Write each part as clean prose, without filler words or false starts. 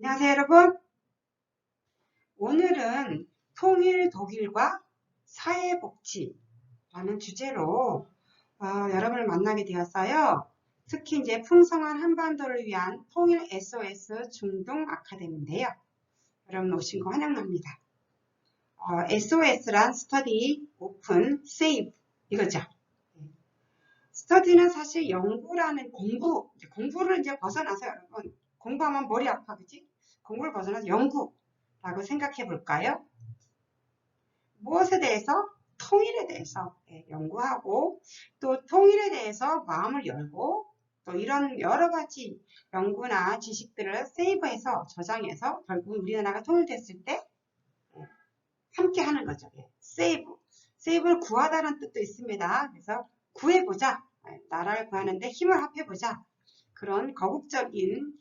안녕하세요, 여러분. 오늘은 통일 독일과 사회복지라는 주제로 여러분을 만나게 되었어요. 특히 이제 풍성한 한반도를 위한 통일 SOS 중동 아카데미인데요. 여러분 오신 거 환영합니다. SOS란 스터디, 오픈, 세이브 이거죠. 스터디는 사실 연구라는 공부를 이제 벗어나서 여러분 공부하면 머리 아파, 그지? 공부를 벗어나서 연구라고 생각해 볼까요? 무엇에 대해서? 통일에 대해서 연구하고 또 통일에 대해서 마음을 열고 또 이런 여러 가지 연구나 지식들을 세이브해서 저장해서 결국 우리나라가 통일됐을 때 함께 하는 거죠. 세이브. 세이브를 구하다는 뜻도 있습니다. 그래서 구해보자. 나라를 구하는데 힘을 합해보자. 그런 거국적인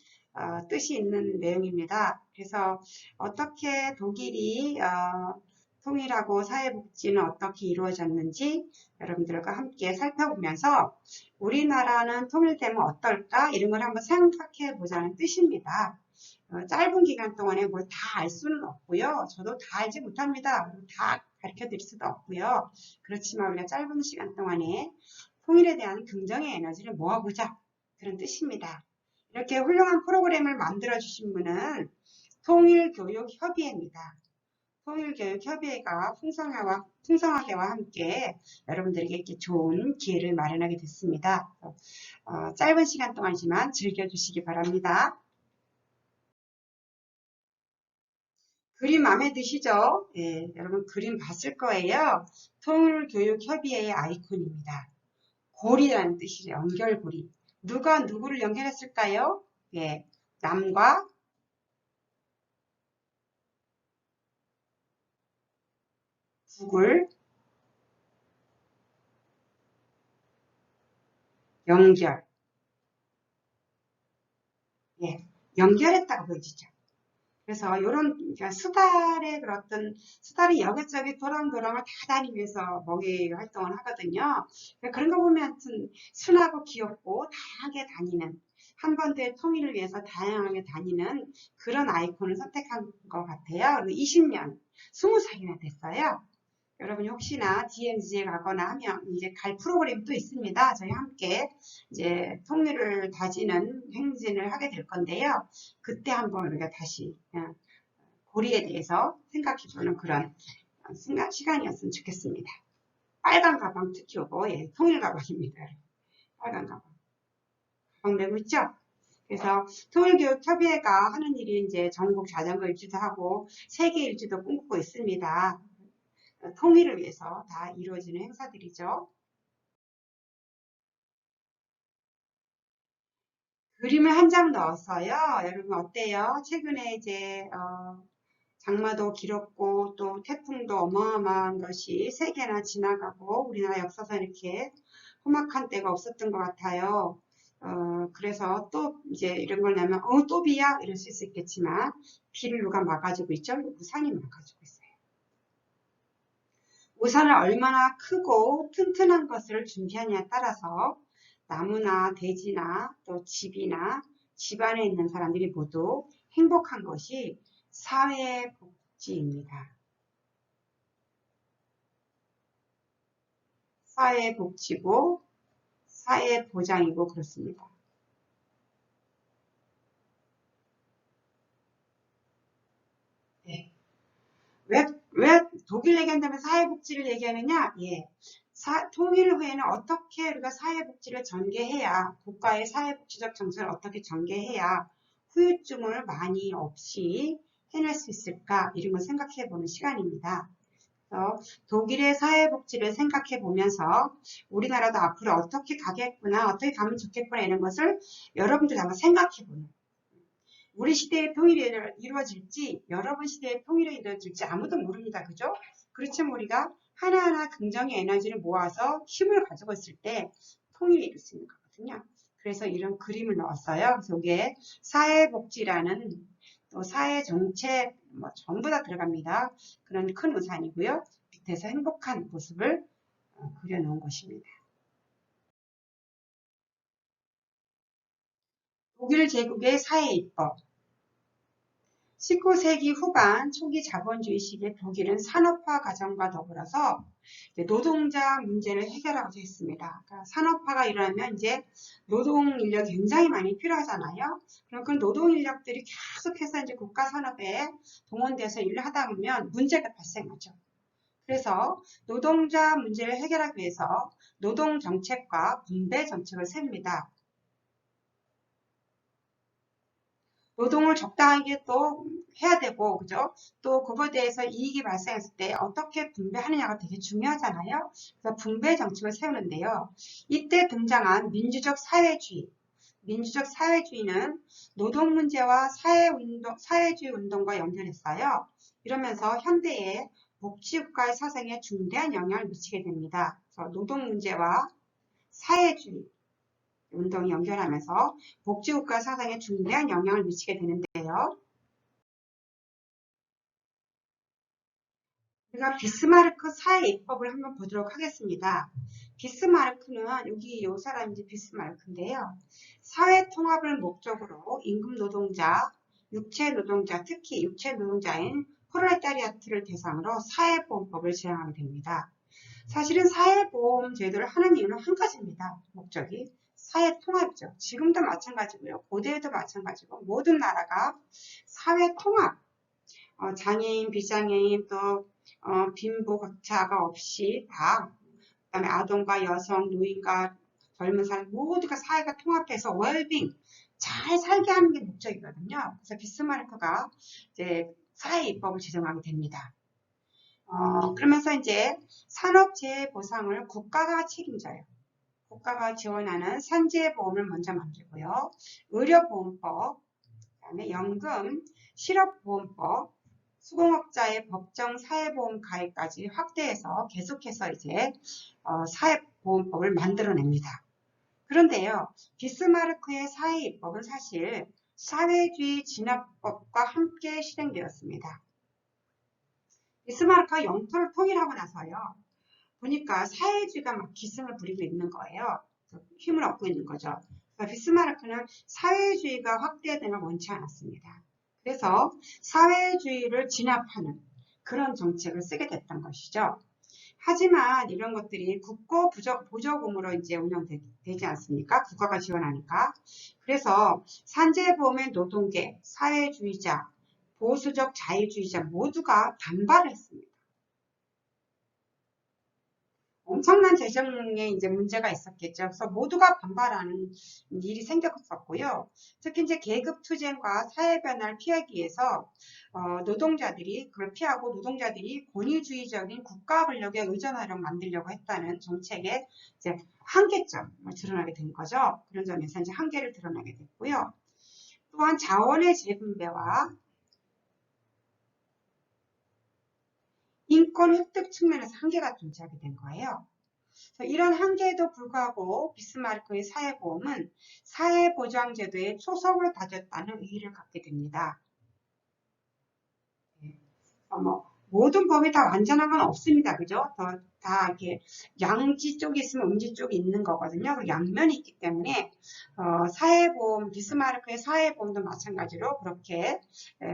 뜻이 있는 내용입니다. 그래서 어떻게 독일이 통일하고 사회복지는 어떻게 이루어졌는지 여러분들과 함께 살펴보면서 우리나라는 통일되면 어떨까? 이런 걸 한번 생각해 보자는 뜻입니다. 짧은 기간 동안에 뭘 다 알 수는 없고요. 저도 다 알지 못합니다. 다 가르쳐 드릴 수도 없고요. 그렇지만 우리가 짧은 시간 동안에 통일에 대한 긍정의 에너지를 모아보자. 그런 뜻입니다. 이렇게 훌륭한 프로그램을 만들어 주신 분은 통일교육협의회입니다. 통일교육협의회가 풍성하게와 함께 여러분들에게 이렇게 좋은 기회를 마련하게 됐습니다. 짧은 시간 동안이지만 즐겨주시기 바랍니다. 그림 마음에 드시죠? 예, 여러분 그림 봤을 거예요. 통일교육협의회의 아이콘입니다. 고리라는 뜻이죠. 연결고리. 누가 누구를 연결했을까요? 예, 남과 북을 연결. 예, 연결했다고 보여지죠. 그래서 이런 수달의 수달이 여기저기 도랑도랑을 다 다니면서 먹이 활동을 하거든요. 그런 거 보면 순하고 귀엽고 다양하게 다니는 한반도의 통일을 위해서 다양하게 다니는 그런 아이콘을 선택한 것 같아요. 20년, 20살이나 됐어요. 여러분이 혹시나 DMZ에 가거나 하면 이제 갈 프로그램이 또 있습니다. 저희 함께 이제 통일을 다지는 행진을 하게 될 건데요. 그때 한번 우리가 다시 고리에 대해서 생각해보는 그런 시간이었으면 좋겠습니다. 빨간 가방 특히 요거 통일 가방입니다. 빨간 가방 메고 있죠? 그래서 통일교육협의회가 하는 일이 이제 전국 자전거 일주도 하고 세계 일주도 꿈꾸고 있습니다. 통일을 위해서 다 이루어지는 행사들이죠. 그림을 한 장 넣었어요. 여러분 어때요? 최근에 이제 장마도 길었고 또 태풍도 어마어마한 것이 세계나 지나가고 우리나라 역사상 이렇게 험악한 때가 없었던 것 같아요. 그래서 또 이제 이런 걸 내면 또 비야? 이럴 수 있겠지만 비를 누가 막아주고 있죠? 우산이 막아주고 있어요. 우산을 얼마나 크고 튼튼한 것을 준비하냐에 따라서 나무나 대지나 또 집이나 집안에 있는 사람들이 모두 행복한 것이 사회복지입니다. 사회복지고 사회보장이고 그렇습니다. 네. 왜 독일 얘기한다면 사회복지를 얘기하느냐? 예. 통일후에는 어떻게 우리가 사회복지를 전개해야, 국가의 사회복지적 정책을 어떻게 전개해야 후유증을 많이 없이 해낼 수 있을까? 이런 걸 생각해 보는 시간입니다. 독일의 사회복지를 생각해 보면서 우리나라도 앞으로 어떻게 가겠구나, 어떻게 가면 좋겠구나 이런 것을 여러분들 한번 생각해 보는 우리 시대의 통일이 이루어질지 여러분 시대의 통일이 이루어질지 아무도 모릅니다. 그죠? 그렇지만 우리가 하나하나 긍정의 에너지를 모아서 힘을 가지고 있을 때 통일이 이룰 수 있는 거거든요. 그래서 이런 그림을 넣었어요. 그래서 여기에 사회복지라는 또 사회정책 전부 다 들어갑니다. 그런 큰 우산이고요. 밑에서 행복한 모습을 그려놓은 것입니다. 독일 제국의 사회입법 19세기 후반 초기 자본주의 시기에 독일은 산업화 과정과 더불어서 노동자 문제를 해결하고자 했습니다. 그러니까 산업화가 일어나면 이제 노동 인력이 굉장히 많이 필요하잖아요. 그럼 그 노동 인력들이 계속해서 이제 국가 산업에 동원돼서 일을 하다 보면 문제가 발생하죠. 그래서 노동자 문제를 해결하기 위해서 노동 정책과 분배 정책을 세웁니다. 노동을 적당하게 또 해야 되고, 그죠? 또 그거에 대해서 이익이 발생했을 때 어떻게 분배하느냐가 되게 중요하잖아요. 그래서 분배 정책을 세우는데요. 이때 등장한 민주적 사회주의. 민주적 사회주의는 노동 문제와 사회주의 운동과 연결했어요. 이러면서 현대의 복지국가의 사상에 중대한 영향을 미치게 됩니다. 그래서 노동 문제와 사회주의 운동이 연결하면서 복지국가 사상에 중대한 영향을 미치게 되는데요. 우리가 비스마르크 사회입법을 한번 보도록 하겠습니다. 비스마르크는 여기 이 사람이 이제 비스마르크인데요. 사회 통합을 목적으로 임금 노동자, 육체 노동자, 특히 육체 노동자인 프롤레타리아트를 대상으로 사회보험법을 제정하게 됩니다. 사실은 사회보험 제도를 하는 이유는 한 가지입니다. 목적이 사회 통합이죠. 지금도 마찬가지고요. 고대에도 마찬가지고 모든 나라가 사회 통합, 장애인, 비장애인, 또 빈부격차가 없이 다, 그다음에 아동과 여성, 노인과 젊은 사람 모두가 사회가 통합해서 웰빙 잘 살게 하는 게 목적이거든요. 그래서 비스마르크가 이제 사회 입법을 제정하게 됩니다. 그러면서 이제 산업재해 보상을 국가가 책임져요. 국가가 지원하는 산재보험을 먼저 만들고요. 의료보험법, 그다음에 연금, 실업보험법, 수공업자의 법정 사회보험 가입까지 확대해서 계속해서 이제 사회보험법을 만들어냅니다. 그런데요, 비스마르크의 사회입법은 사실 사회주의 진압법과 함께 실행되었습니다. 비스마르크가 영토를 통일하고 나서요, 보니까 사회주의가 막 기승을 부리고 있는 거예요. 힘을 얻고 있는 거죠. 그러니까 비스마르크는 사회주의가 확대되는 걸 원치 않았습니다. 그래서 사회주의를 진압하는 그런 정책을 쓰게 됐던 것이죠. 하지만 이런 것들이 국고 보조금으로 이제 운영되지 않습니까? 국가가 지원하니까. 그래서 산재보험의 노동계, 사회주의자, 보수적 자유주의자 모두가 반발을 했습니다. 엄청난 재정에 이제 문제가 있었겠죠. 그래서 모두가 반발하는 일이 생겼었고요. 특히 이제 계급 투쟁과 사회 변화를 피하기 위해서 노동자들이 그걸 피하고 노동자들이 권위주의적인 국가 권력에 의존하려고 만들려고 했다는 정책의 이제 한계점을 드러나게 된 거죠. 그런 점에서 이제 한계를 드러나게 됐고요. 또한 자원의 재분배와 인권 획득 측면에서 한계가 존재하게 된 거예요. 이런 한계에도 불구하고 비스마르크의 사회보험은 사회보장제도의 초석을 다졌다는 의의를 갖게 됩니다. 모든 법이 다 완전한 건 없습니다. 그죠? 다 이렇게 양지 쪽이 있으면 음지 쪽이 있는 거거든요. 그 양면이 있기 때문에 사회보험, 비스마르크의 사회보험도 마찬가지로 그렇게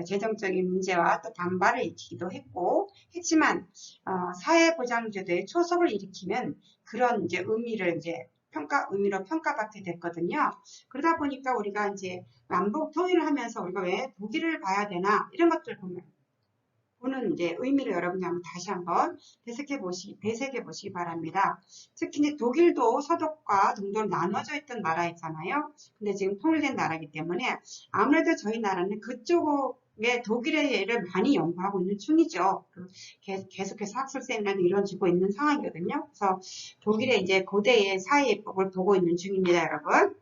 재정적인 문제와 또 반발을 일으키기도 했지만 사회보장제도의 초석을 일으키는 그런 이제 의미로 평가받게 됐거든요. 그러다 보니까 우리가 이제 남북 통일을 하면서 우리가 왜 독일을 봐야 되나 이런 것들 보는 이제 의미를 여러분이 한번 다시 한번 되새겨 보시기 바랍니다. 특히 이제 독일도 서독과 동독으로 나눠져 있던 나라였잖아요. 근데 지금 통일된 나라이기 때문에 아무래도 저희 나라는 그쪽에 독일의 예를 많이 연구하고 있는 중이죠. 계속해서 학술 세미나도 이루어지고 있는 상황이거든요. 그래서 독일의 이제 고대의 사회법을 보고 있는 중입니다, 여러분.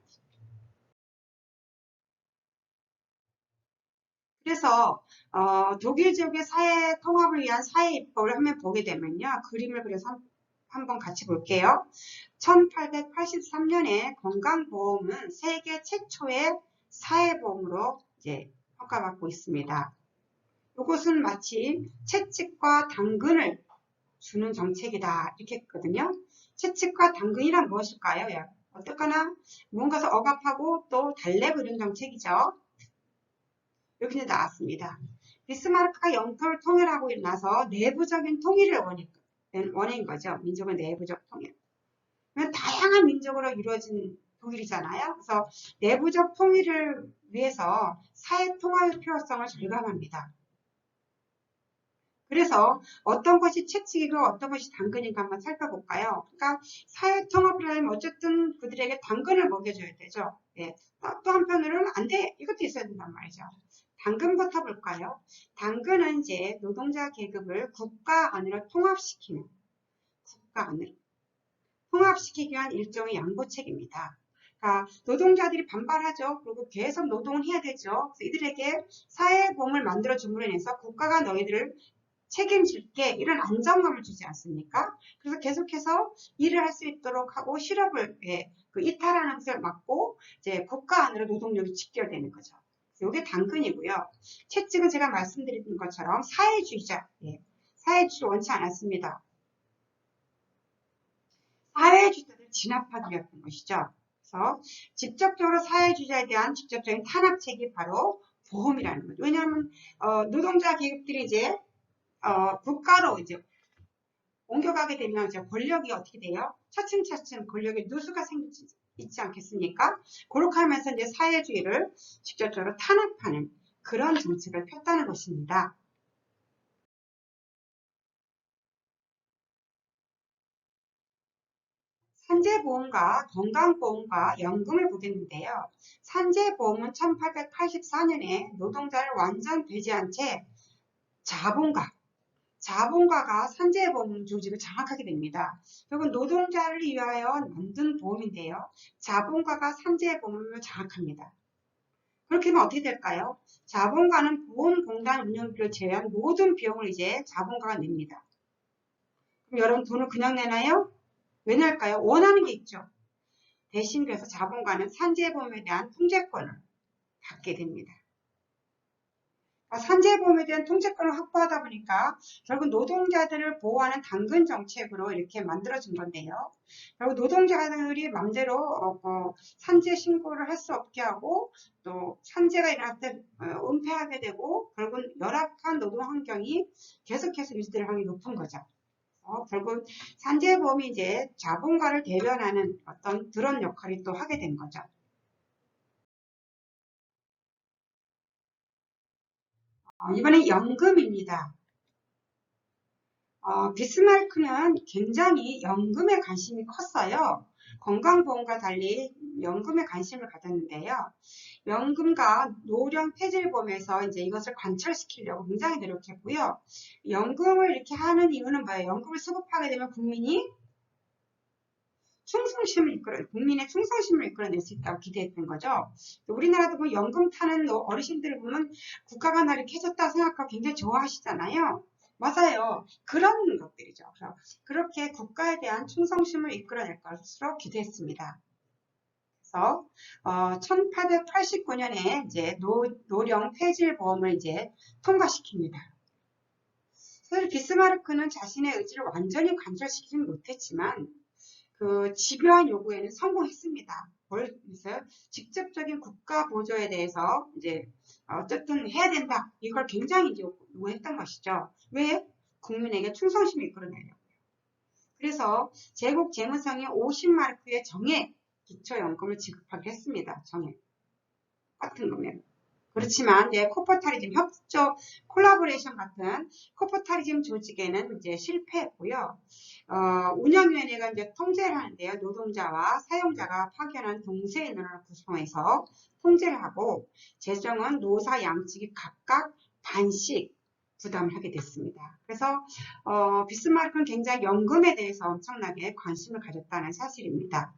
그래서 독일 지역의 사회 통합을 위한 사회 입법을 한번 보게 되면요. 그림을 그려서 한번 같이 볼게요. 1883년에 건강보험은 세계 최초의 사회보험으로 이제 평가받고 있습니다. 이것은 마치 채찍과 당근을 주는 정책이다 이렇게 했거든요. 채찍과 당근이란 무엇일까요? 어쨌거나 무언가에서 억압하고 또 달래고 이런 정책이죠. 이렇게 나왔습니다. 비스마르크가 영토를 통일하고 나서 내부적인 통일을 원인 거죠. 민족의 내부적 통일. 다양한 민족으로 이루어진 독일이잖아요. 그래서 내부적 통일을 위해서 사회 통합의 필요성을 절감합니다. 그래서 어떤 것이 채찍이고 어떤 것이 당근인가 한번 살펴볼까요? 그러니까 사회 통합을 하려면 어쨌든 그들에게 당근을 먹여줘야 되죠. 예. 또 한편으로는 안 돼. 이것도 있어야 된단 말이죠. 당근부터 볼까요? 당근은 이제 노동자 계급을 국가 안으로 통합시키는, 국가 안으로 통합시키기 위한 일종의 양보책입니다. 그러니까 노동자들이 반발하죠. 그리고 계속 노동을 해야 되죠. 그래서 이들에게 사회보험을 만들어줌으로 인해서 국가가 너희들을 책임질게, 이런 안정감을 주지 않습니까? 그래서 계속해서 일을 할 수 있도록 하고 실업을 그 이탈하는 것을 막고 이제 국가 안으로 노동력이 직결되는 거죠. 이게 당근이고요. 채찍은 제가 말씀드린 것처럼 사회주의자, 사회주의를 원치 않았습니다. 사회주의자를 진압하기 위한 것이죠. 그래서 직접적으로 사회주의자에 대한 직접적인 탄압책이 바로 보험이라는 거죠. 왜냐하면 노동자 계급들이 이제 국가로 이제 옮겨가게 되면 이제 권력이 어떻게 돼요? 차츰차츰 권력의 누수가 있지 않겠습니까? 그렇게 하면서 이제 사회주의를 직접적으로 탄압하는 그런 정책을 폈다는 것입니다. 산재보험과 건강보험과 연금을 보겠는데요. 산재보험은 1884년에 노동자를 완전 배제한 채 자본가가 산재보험 조직을 장악하게 됩니다. 결국 노동자를 위하여 만든 보험인데요. 자본가가 산재보험을 장악합니다. 그렇게 하면 어떻게 될까요? 자본가는 보험공단 운영비를 제외한 모든 비용을 이제 자본가가 냅니다. 그럼 여러분 돈을 그냥 내나요? 왜 낼까요? 원하는 게 있죠. 대신 그래서 자본가는 산재보험에 대한 통제권을 갖게 됩니다. 산재보험에 대한 통제권을 확보하다 보니까 결국 노동자들을 보호하는 당근 정책으로 이렇게 만들어진 건데요. 결국 노동자들이 맘대로 산재 신고를 할 수 없게 하고 또 산재가 일어날 때 은폐하게 되고 결국은 열악한 노동 환경이 계속해서 유지될 확률이 높은 거죠. 결국 산재보험이 이제 자본가를 대변하는 어떤 그런 역할을 또 하게 된 거죠. 이번엔 연금입니다. 비스마르크는 굉장히 연금에 관심이 컸어요. 건강보험과 달리 연금에 관심을 가졌는데요. 연금과 노령 폐질보험에서 이제 이것을 관철시키려고 굉장히 노력했고요. 연금을 이렇게 하는 이유는 뭐예요? 연금을 수급하게 되면 국민의 국민의 충성심을 이끌어낼 수 있다고 기대했던 거죠. 우리나라도 보면 연금 타는 어르신들을 보면 국가가 나를 이렇게 해줬다 생각하고 굉장히 좋아하시잖아요. 맞아요. 그런 것들이죠. 그렇게 국가에 대한 충성심을 이끌어낼 것으로 기대했습니다. 그래서 1889년에 이제 노령 폐질 보험을 이제 통과시킵니다. 사실 비스마르크는 자신의 의지를 완전히 관철시키지는 못했지만 그 집요한 요구에는 성공했습니다. 그래서 직접적인 국가 보조에 대해서 이제 어쨌든 해야 된다. 이걸 굉장히 이제 요구했던 것이죠. 왜? 국민에게 충성심을 이끌어내려고. 그래서 제국 재무상이 50마르크의 정액 기초연금을 지급하기로 했습니다. 정액. 같은 금액. 그렇지만 이제 코퍼타리즘 협조 콜라보레이션 같은 코퍼타리즘 조직에는 이제 실패했고요. 운영위원회가 이제 통제를 하는데요. 노동자와 사용자가 파견한 동세인을 구성해서 통제를 하고 재정은 노사 양측이 각각 반씩 부담을 하게 됐습니다. 그래서 비스마르크는 굉장히 연금에 대해서 엄청나게 관심을 가졌다는 사실입니다.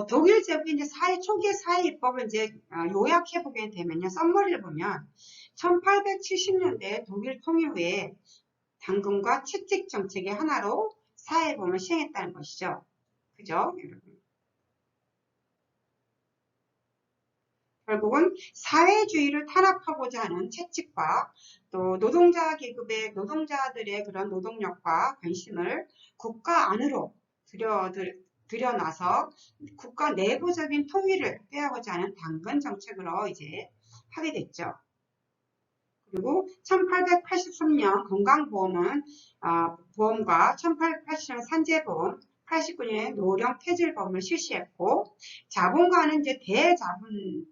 독일 제국의 이제 초기의 사회 입법을 이제 요약해 보게 되면요. 썸머리를 보면 1870년대 독일 통일 후에 당근과 채찍 정책의 하나로 사회보험을 시행했다는 것이죠. 그죠? 여러분. 결국은 사회주의를 탄압하고자 하는 채찍과 또 노동자들의 그런 노동력과 관심을 국가 안으로 들여놔서 국가 내부적인 통일을 꾀하고자 하는 당근 정책으로 이제 하게 됐죠. 그리고 1883년 건강보험은 보험과 1880년 산재보험, 89년에 노령 폐질보험을 실시했고 자본가는 이제 자본이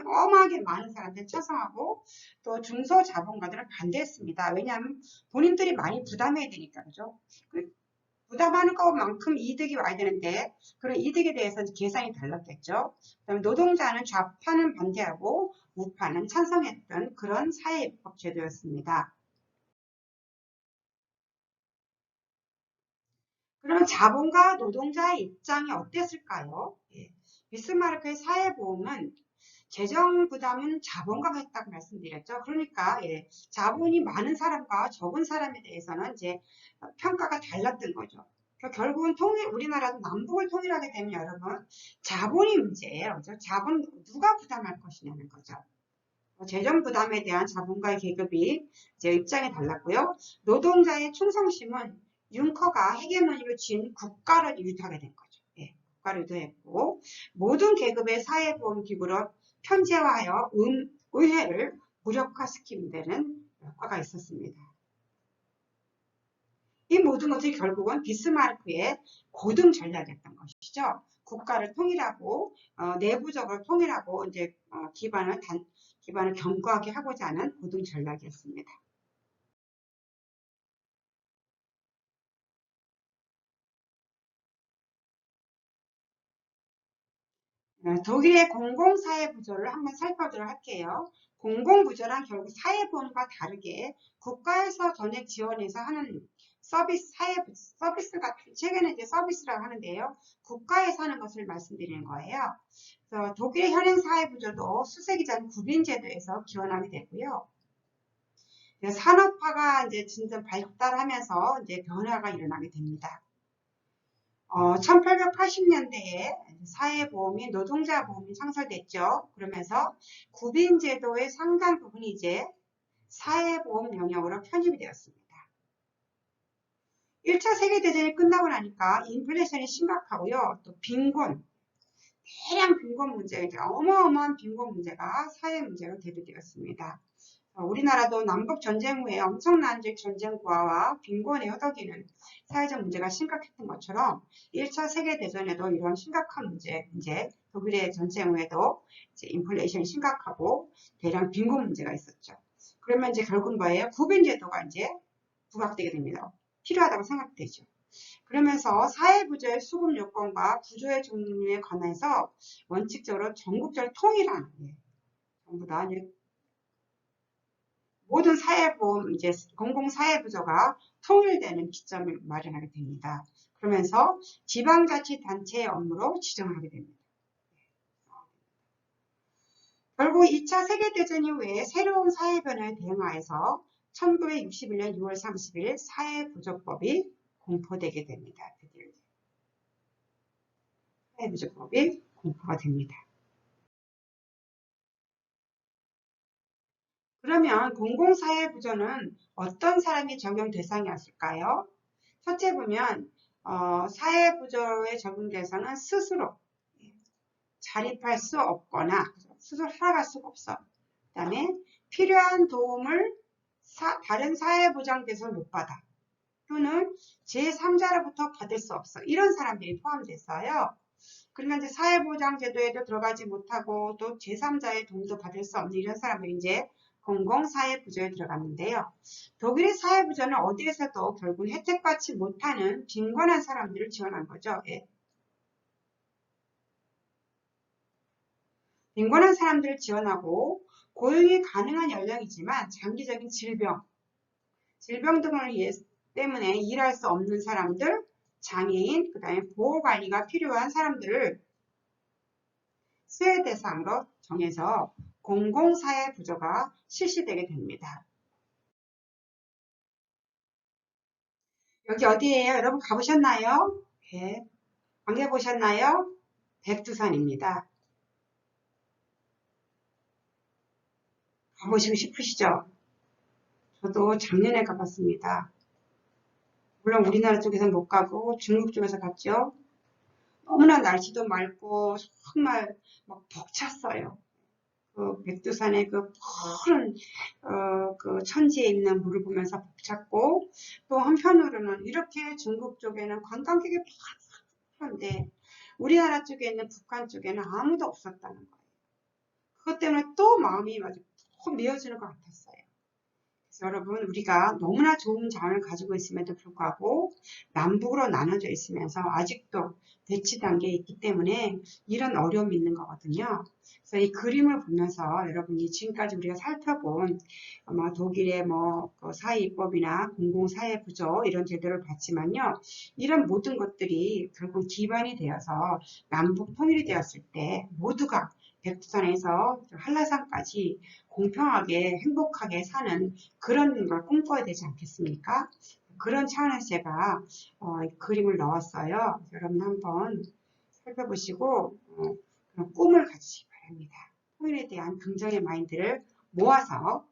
어마하게 많은 사람들 찬성하고 또 중소자본가들은 반대했습니다. 왜냐하면 본인들이 많이 부담해야 되니까 그죠? 부담하는 것만큼 이득이 와야 되는데 그런 이득에 대해서 계산이 달랐겠죠. 그다음에 노동자는 좌파는 반대하고 우파는 찬성했던 그런 사회입법 제도였습니다. 그러면 자본가 노동자의 입장이 어땠을까요? 예. 비스마르크의 사회보험은 재정 부담은 자본가가 했다고 말씀드렸죠. 그러니까 자본이 많은 사람과 적은 사람에 대해서는 이제 평가가 달랐던 거죠. 그러니까 결국은 우리나라도 남북을 통일하게 되면 여러분 자본이 문제예요. 그렇죠? 자본 누가 부담할 것이냐는 거죠. 재정 부담에 대한 자본가의 계급이 이제 입장이 달랐고요. 노동자의 충성심은 융커가 헤게모니를 쥔 국가를 유도하게 된 거죠. 예, 국가를 유도했고 모든 계급의 사회보험기구로 편제화하여 의회를 무력화시키는 데는 효과가 있었습니다. 이 모든 것이 결국은 비스마르크의 고등 전략이었던 것이죠. 국가를 통일하고 내부적으로 통일하고 이제 기반을 견고하게 하고자 하는 고등 전략이었습니다. 독일의 공공사회부조를 한번 살펴보도록 할게요. 공공부조란 결국 사회보험과 다르게 국가에서 전액 지원해서 하는 서비스 같은, 최근에 이제 서비스라고 하는데요. 국가에서 하는 것을 말씀드리는 거예요. 그래서 독일의 현행 사회부조도 수세기 전 구빈제도에서 기원하게 되고요. 산업화가 이제 진짜 발달하면서 이제 변화가 일어나게 됩니다. 1880년대에 사회보험이 노동자보험이 창설됐죠. 그러면서 구빈제도의 상당 부분이 이제 사회보험 영역으로 편입이 되었습니다. 1차 세계대전이 끝나고 나니까 인플레이션이 심각하고요. 또 빈곤, 대량 빈곤 문제가 어마어마한 빈곤 문제가 사회 문제로 대두되었습니다. 우리나라도 남북전쟁 후에 엄청난 전쟁 고아와 빈곤에 허덕이는 사회적 문제가 심각했던 것처럼 1차 세계대전에도 이런 심각한 문제, 이제 독일의 전쟁 후에도 이제 인플레이션이 심각하고 대량 빈곤 문제가 있었죠. 그러면 이제 결국은 뭐예요? 구빈제도가 이제 부각되게 됩니다. 필요하다고 생각되죠. 그러면서 사회부조의 수급 요건과 구조의 종류에 관해서 원칙적으로 전국적으로 통일한, 전부 다 모든 사회보험, 이제 공공사회부조가 통일되는 기점을 마련하게 됩니다. 그러면서 지방자치단체의 업무로 지정하게 됩니다. 결국 2차 세계대전 이후에 새로운 사회변화에 대응하여서 1961년 6월 30일 사회부조법이 공포되게 됩니다. 드디어 사회부조법이 공포가 됩니다. 그러면 공공사회부조는 어떤 사람이 적용 대상이었을까요? 첫째 보면 사회부조에 적용돼서는 스스로 자립할 수 없거나 스스로 살아갈 수가 없어. 그 다음에 필요한 도움을 다른 사회보장돼서 못 받아. 또는 제3자로부터 받을 수 없어. 이런 사람들이 포함됐어요. 그러니까 이제 사회보장제도에도 들어가지 못하고 또 제3자의 도움도 받을 수 없는 이런 사람들이 이제 공공사회부조에 들어갔는데요. 독일의 사회부조는 어디에서도 결국 혜택받지 못하는 빈곤한 사람들을 지원한 거죠. 예. 빈곤한 사람들을 지원하고 고용이 가능한 연령이지만 장기적인 질병 등을 때문에 일할 수 없는 사람들, 장애인, 그 다음에 보호관리가 필요한 사람들을 수혜 대상으로 정해서 공공사회부조가 실시되게 됩니다. 여기 어디예요? 여러분 가보셨나요? 네. 안 가보셨나요? 백두산입니다. 가보시고 싶으시죠? 저도 작년에 가봤습니다. 물론 우리나라 쪽에서 못 가고 중국 쪽에서 갔죠. 너무나 날씨도 맑고 정말 막 벅찼어요. 그 백두산의 그 푸른 그 천지에 있는 물을 보면서 벅찼고, 또 한편으로는 이렇게 중국 쪽에는 관광객이 많은데 우리나라 쪽에 있는 북한 쪽에는 아무도 없었다는 거예요. 그것 때문에 또 마음이 푹 메어지는 것 같았어요. 그래서 여러분, 우리가 너무나 좋은 자원을 가지고 있음에도 불구하고 남북으로 나눠져 있으면서 아직도 대치 단계에 있기 때문에 이런 어려움이 있는 거거든요. 그래서 이 그림을 보면서 여러분이 지금까지 우리가 살펴본 독일의 그 사회입법이나 공공사회구조 이런 제도를 봤지만요. 이런 모든 것들이 결국 기반이 되어서 남북 통일이 되었을 때 모두가 백두산에서 한라산까지 공평하게 행복하게 사는 그런 걸 꿈꿔야 되지 않겠습니까? 그런 차원에서 제가 그림을 넣었어요. 여러분 한번 살펴보시고 그런 꿈을 가지시기 바랍니다. 통일에 대한 긍정의 마인드를 모아서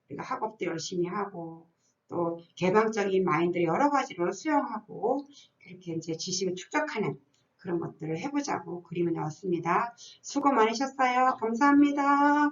우리가 학업도 열심히 하고 또 개방적인 마인드를 여러 가지로 수용하고 그렇게 이제 지식을 축적하는 그런 것들을 해보자고 그림을 넣었습니다. 수고 많으셨어요. 감사합니다.